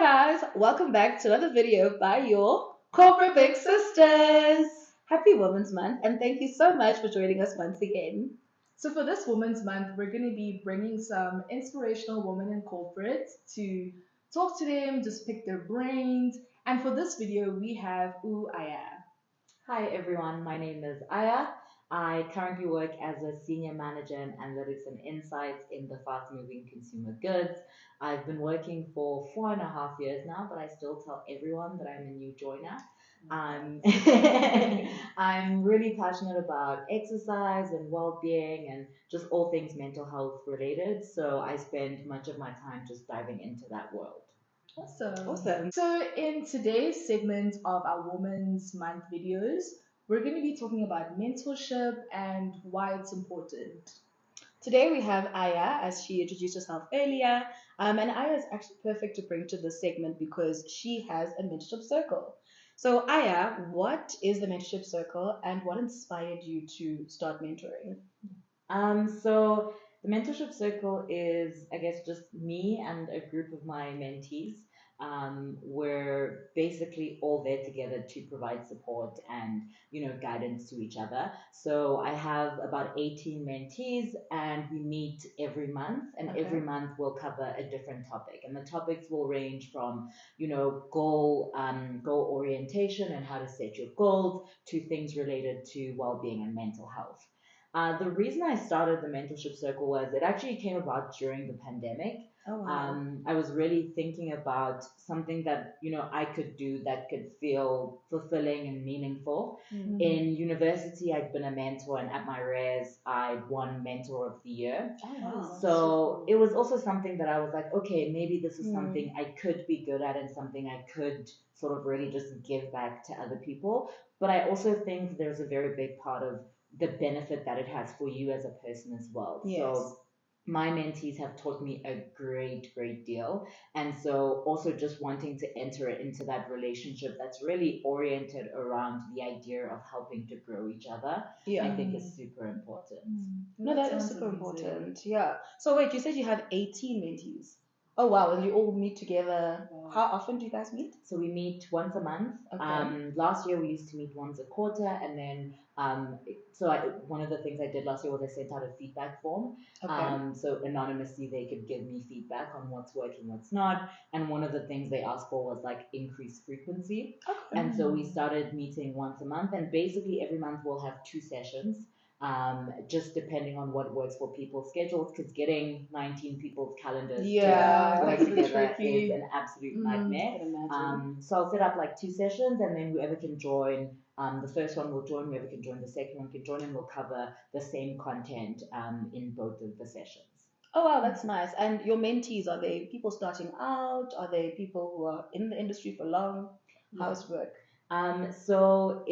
guys, welcome back to another video by your corporate big sisters. Happy Women's Month and thank you so much for joining us once again. So for this Women's Month, we're going to be bringing some inspirational women in corporate to talk to them, just pick their brains. And for this video, we have Aya. Hi everyone, my name is Aya. I currently work as a senior manager in analytics and insights in the fast moving consumer goods. I've been working for 4.5 years now, but I still tell everyone that I'm a new joiner. I'm, I'm really passionate about exercise and well being and just all things mental health related. So I spend much of my time just diving into that world. Awesome. Awesome. So in today's segment of our Women's Month videos, we're going to be talking about mentorship and why it's important. Today we have Aya, as she introduced herself earlier, and Aya is actually perfect to bring to this segment because she has a mentorship circle. So Aya, what is the mentorship circle and what inspired you to start mentoring? So the mentorship circle is, I guess, just me and a group of my mentees. We're basically all there together to provide support and, guidance to each other. So I have about 18 mentees and we meet every month and Okay. every month we'll cover a different topic. And the topics will range from, goal orientation and how to set your goals to things related to well-being and mental health. The reason I started the mentorship circle was it actually came about during the pandemic. Oh wow. I was really thinking about something that I could do that could feel fulfilling and meaningful. Mm. In university, I'd been a mentor, and at my res, I'd won Mentor of the Year. Oh wow. So it was also something that I was like, okay, maybe this is Mm. something I could be good at and something I could sort of really just give back to other people. But I also think there's a very big part of the benefit that it has for you as a person as well. Yes. So my mentees have taught me a great deal. And so also just wanting to enter into that relationship that's really oriented around the idea of helping to grow each other, Yeah. I think is super important. No, that is sounds super amazing. important. Yeah. So wait, you said you have 18 mentees. Oh wow, and you all meet together. Wow. How often do you guys meet? So we meet once a month. Okay. Last year we used to meet once a quarter, and then one of the things I did last year was I sent out a feedback form. Okay. So anonymously they could give me feedback on what's working, what's not. And one of the things they asked for was like increased frequency. Okay. And so we started meeting once a month, and basically every month we'll have 2 sessions. Just depending on what works for people's schedules, because getting 19 people's calendars Yeah, to that's work a bit together tricky. is an absolute I nightmare. can imagine. So I'll set up like 2 sessions, and then whoever can join, the first one will join, whoever can join, the second one can join, and we'll cover the same content in both of the sessions. Oh wow, that's nice. And your mentees, are they people starting out? Are they people who are in the industry for long? How's it work? So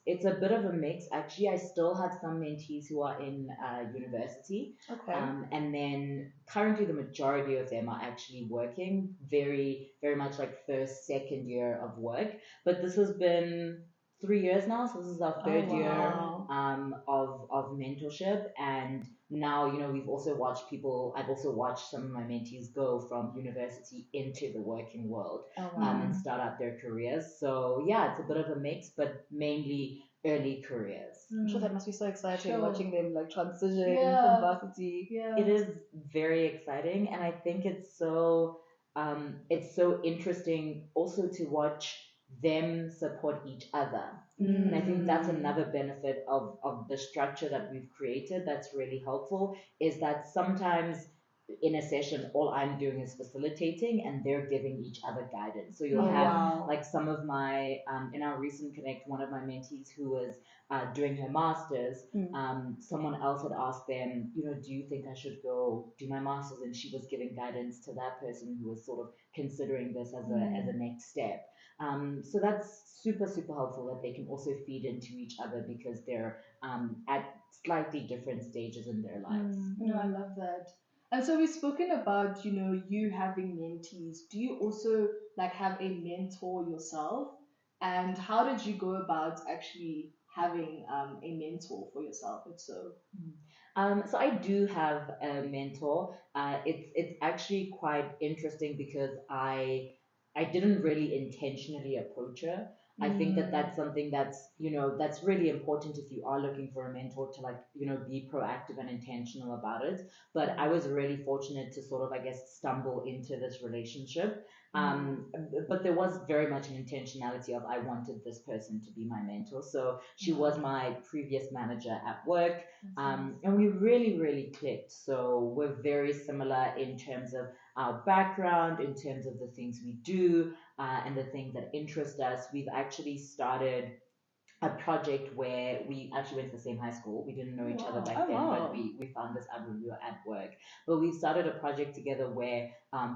it's a bit of a mix. Actually, I still have some mentees who are in university, Okay. and then currently the majority of them are actually working very much like first, second year of work. But this has been 3 years now, so this is our Oh third year wow. of mentorship. And now, we've also watched people, I've also watched some of my mentees go from university into the working world Oh wow. and start out their careers. So yeah, it's a bit of a mix, but mainly early careers. I'm sure that must be so exciting Sure. watching them like transition Yeah. from varsity. Yeah. It is very exciting, and I think it's so interesting also to watch them support each other. And I think that's another benefit of the structure that we've created that's really helpful, is that sometimes in a session, all I'm doing is facilitating and they're giving each other guidance. So you'll Oh have wow. like some of my, in our recent connect, one of my mentees who was doing her master's, someone else had asked them, do you think I should go do my master's? And she was giving guidance to that person who was sort of considering this as a next step. So that's super helpful that they can also feed into each other because they're at slightly different stages in their lives. No, I love that. And so we've spoken about, you having mentees. Do you also like have a mentor yourself? And how did you go about actually having a mentor for yourself? If so. So I do have a mentor. It's actually quite interesting because I didn't really intentionally approach her. I think that Mm. that's something that's, that's really important if you are looking for a mentor to, like, be proactive and intentional about it. But I was really fortunate to sort of, I guess, stumble into this relationship. But there was very much an intentionality of I wanted this person to be my mentor. So she was my previous manager at work. And we really, really clicked. So we're very similar in terms of our background, in terms of the things we do, and the things that interest us. We've actually started a project where we actually went to the same high school. We didn't know each other Wow. back Oh then, but wow. we found this out when we were at work. But we started a project together where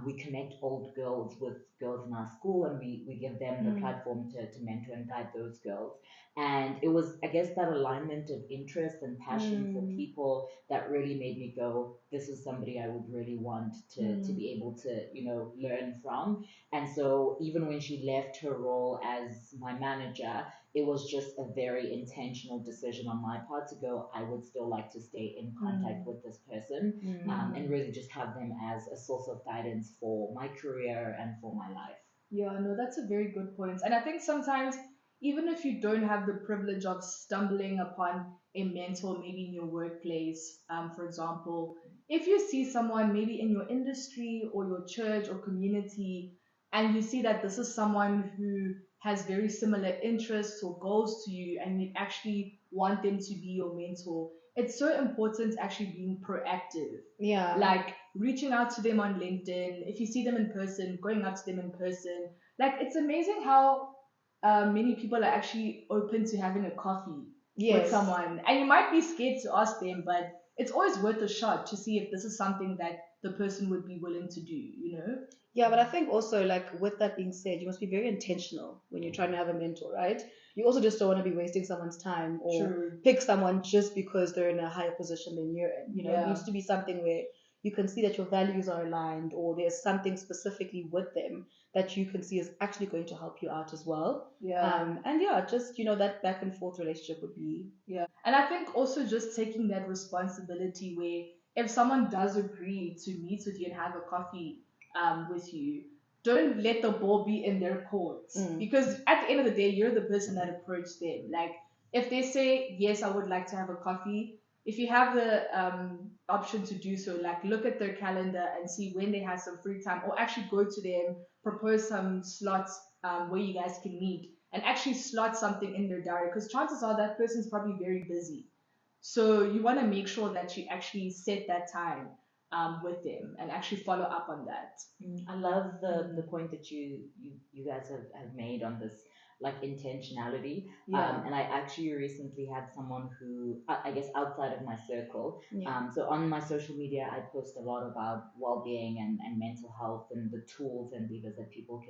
we connect old girls with girls in our school, and we give them the platform to mentor and guide those girls. And it was, I guess, that alignment of interest and passion for Mm, people that really made me go, this is somebody I would really want to be able to, learn from. And so even when she left her role as my manager, it was just a very intentional decision on my part to go, I would still like to stay in contact with this person, mm. and really just have them as a source of guidance for my career and for my life. Yeah, no, that's a very good point. And I think sometimes, even if you don't have the privilege of stumbling upon a mentor, maybe in your workplace, for example, if you see someone maybe in your industry or your church or community, and you see that this is someone who has very similar interests or goals to you, and you actually want them to be your mentor, it's so important actually being proactive, Yeah. like reaching out to them on LinkedIn. If you see them in person, going up to them in person. Like it's amazing how many people are actually open to having a coffee with Yes. someone, and you might be scared to ask them, but it's always worth a shot to see if this is something that the person would be willing to do. You know? Yeah, but I think also, like, with that being said, you must be very intentional when you're trying to have a mentor, right? You also just don't want to be wasting someone's time or True. pick someone just because they're in a higher position than you're in. It Yeah. needs to be something where you can see that your values are aligned, or there's something specifically with them that you can see is actually going to help you out as well. Yeah. And yeah, just that back and forth relationship would be. Yeah. And I think also just taking that responsibility where if someone does agree to meet with you and have a coffee with you, don't let the ball be in their courts. Mm. Because at the end of the day, you're the person that approached them. Like, if they say, yes, I would like to have a coffee, if you have the option to do so, like, look at their calendar and see when they have some free time, or actually go to them, propose some slots where you guys can meet and actually slot something in their diary because chances are that person's probably very busy. So you want to make sure that you actually set that time with them and actually follow up on that. I love the point that you guys have made on this, like, intentionality. Yeah. And I actually recently had someone who, I guess, outside of my circle. Yeah. So on my social media, I post a lot about well-being and mental health and the tools and levers that people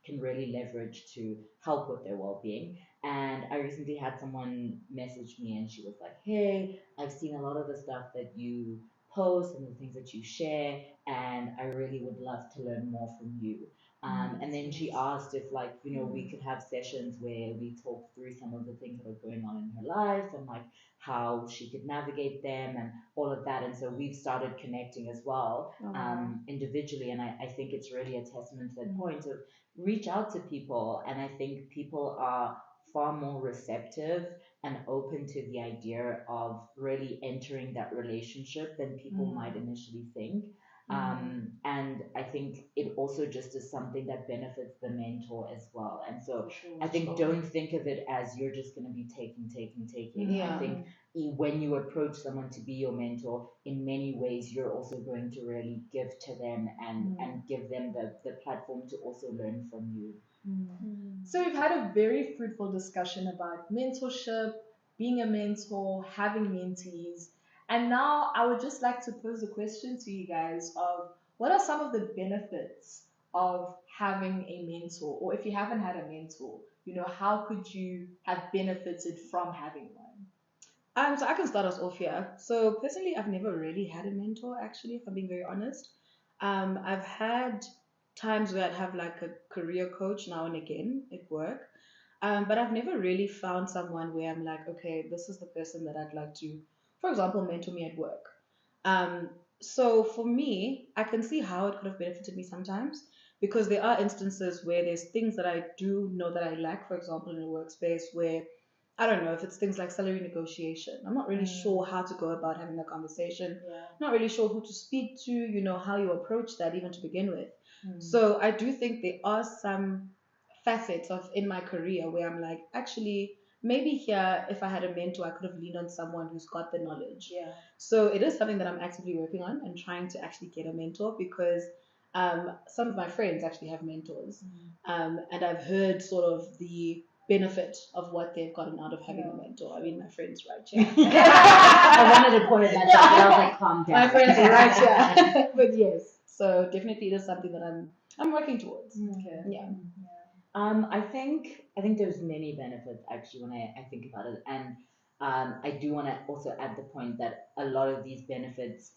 can really leverage to help with their well-being. And I recently had someone message me, and she was like, "Hey, I've seen a lot of the stuff that you post and the things that you share, and I really would love to learn more from you." And then she asked if, like, we could have sessions where we talk through some of the things that are going on in her life, and like how she could navigate them and all of that. And so we've started connecting as well, Oh, wow. individually. And I think it's really a testament to that point of reach out to people. And I think people are far more receptive and open to the idea of really entering that relationship than people might initially think. And I think it also just is something that benefits the mentor as well. And so For sure. I think don't think of it as you're just going to be taking, taking, taking. I Yeah. think when you approach someone to be your mentor, in many ways, you're also going to really give to them and give them the platform to also learn from you. So we've had a very fruitful discussion about mentorship, being a mentor, having mentees. And now I would just like to pose a question to you guys of what are some of the benefits of having a mentor? Or if you haven't had a mentor, how could you have benefited from having one? So I can start us off here. So personally, I've never really had a mentor, actually, if I'm being very honest. I've had times where I'd have like a career coach now and again at work. But I've never really found someone where I'm like, okay, this is the person that I'd like to, for example, mentor me at work. Um, so for me, I can see how it could have benefited me sometimes because there are instances where there's things that I do know that I lack, for example, in a workspace where I don't know if it's things like salary negotiation. I'm not really sure how to go about having a conversation. Yeah. Not really sure who to speak to, how you approach that even to begin with. Mm. So I do think there are some facets of in my career where I'm like, actually, maybe here, if I had a mentor, I could have leaned on someone who's got the knowledge. Yeah. So it is something that I'm actively working on and trying to actually get a mentor because some of my friends actually have mentors. And I've heard sort of the benefit of what they've gotten out of having a mentor. I mean, my friends right here. I wanted to point at myself, but I was like, calm down. My friends are right here. But yes, so definitely it is something that I'm working towards. Okay. Yeah. I think there's many benefits actually when I think about it, and I do want to also add the point that a lot of these benefits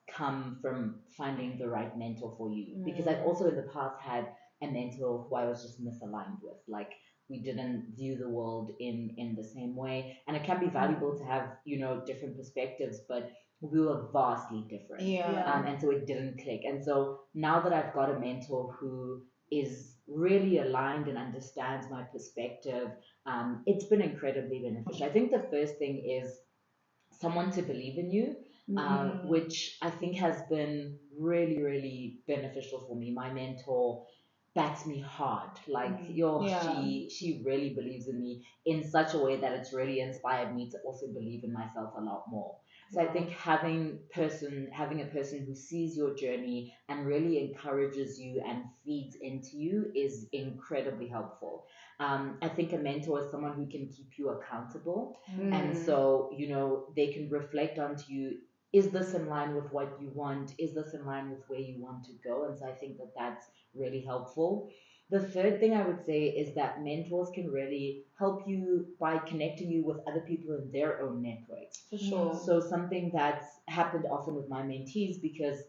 come from finding the right mentor for you. Because I've also in the past had a mentor who I was just misaligned with, like we didn't view the world in the same way, and it can be valuable to have different perspectives, but we were vastly different. Yeah. And so it didn't click. And so now that I've got a mentor who is really aligned and understands my perspective, it's been incredibly beneficial. I think the first thing is someone to believe in you, which I think has been really, really beneficial for me. My mentor backs me hard. Like Yeah. she really believes in me in such a way that it's really inspired me to also believe in myself a lot more. So I think having a person who sees your journey and really encourages you and feeds into you is incredibly helpful. I think a mentor is someone who can keep you accountable, and so they can reflect onto you. Is this in line with what you want? Is this in line with where you want to go? And so I think that that's really helpful. The third thing I would say is that mentors can really help you by connecting you with other people in their own networks. For sure. So something that's happened often with my mentees, because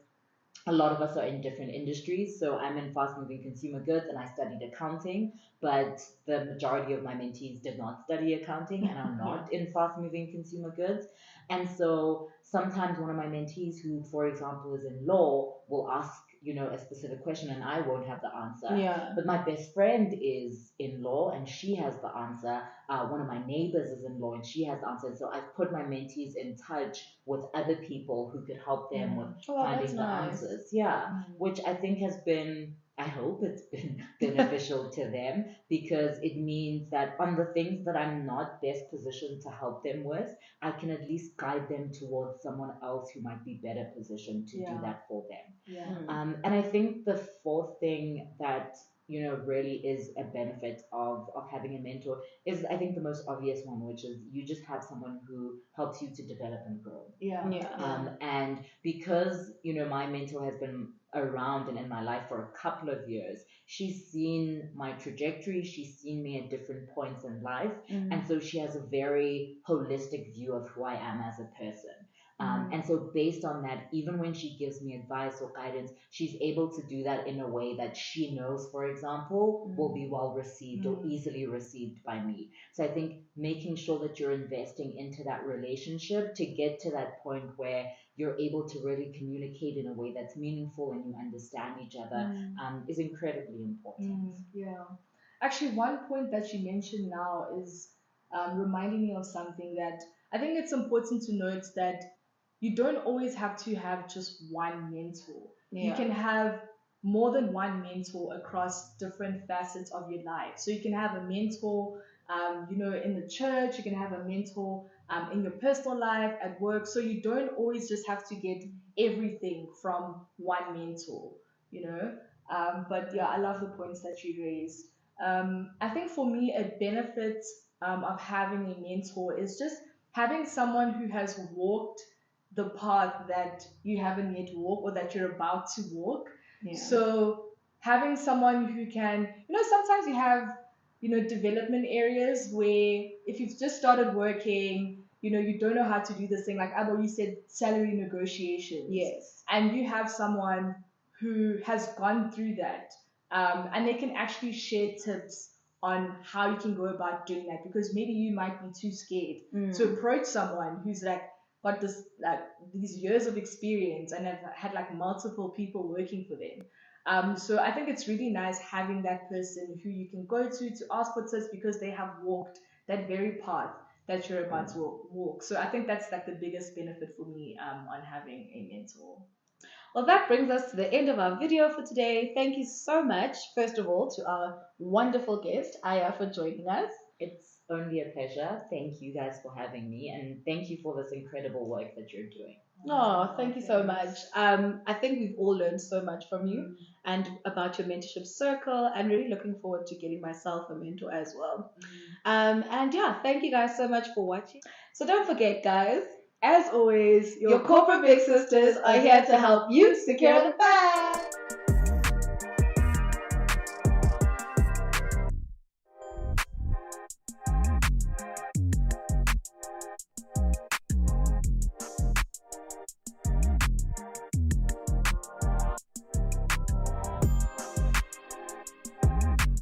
a lot of us are in different industries. So I'm in fast moving consumer goods and I studied accounting, but the majority of my mentees did not study accounting and are not in fast moving consumer goods. And so sometimes one of my mentees who, for example, is in law will ask, a specific question and I won't have the answer. Yeah. But my best friend is in law and she has the answer. One of my neighbors is in law and she has the answer. So I've put my mentees in touch with other people who could help them with Oh, that's finding the nice. answers. Yeah, which I think has been, I hope it's been beneficial to them, because it means that on the things that I'm not best positioned to help them with, I can at least guide them towards someone else who might be better positioned to do that for them. Yeah. And I think the fourth thing that really is a benefit of having a mentor is, I think, the most obvious one, which is you just have someone who helps you to develop and grow. Yeah. And because my mentor has been around and in my life for a couple of years, she's seen my trajectory, she's seen me at different points in life, and so she has a very holistic view of who I am as a person. And so based on that, even when she gives me advice or guidance, she's able to do that in a way that she knows, for example, will be well received or easily received by me. So I think making sure that you're investing into that relationship to get to that point where you're able to really communicate in a way that's meaningful and you understand each other is incredibly important. Yeah. Actually, one point that you mentioned now is reminding me of something that I think it's important to note that you don't always have to have just one mentor. You Yeah. can have more than one mentor across different facets of your life. So you can have a mentor, in the church. You can have a mentor in your personal life, at work. So you don't always just have to get everything from one mentor. You know. But yeah, I love the points that you raised. I think for me, a benefit of having a mentor is just having someone who has walked the path that you haven't yet walked or that you're about to walk. Yeah. So having someone who can, sometimes you have, development areas where if you've just started working, you don't know how to do this thing. Like Abo, you said salary negotiations. Yes. And you have someone who has gone through that, and they can actually share tips on how you can go about doing that, because maybe you might be too scared to approach someone who's like got this like these years of experience and have had like multiple people working for them. So I think it's really nice having that person who you can go to ask for tips because they have walked that very path that you're about to walk. So I think that's like the biggest benefit for me on having a mentor. Well, that brings us to the end of our video for today. Thank you so much, first of all, to our wonderful guest, Aya, for joining us. It's only a pleasure. Thank you guys for having me, and thank you for this incredible work that you're doing. Oh, thank you so much. I think we've all learned so much from you and about your mentorship circle, and really looking forward to getting myself a mentor as well. And yeah, thank you guys so much for watching. So don't forget, guys, As always, your corporate big sisters are here to help you secure the bag.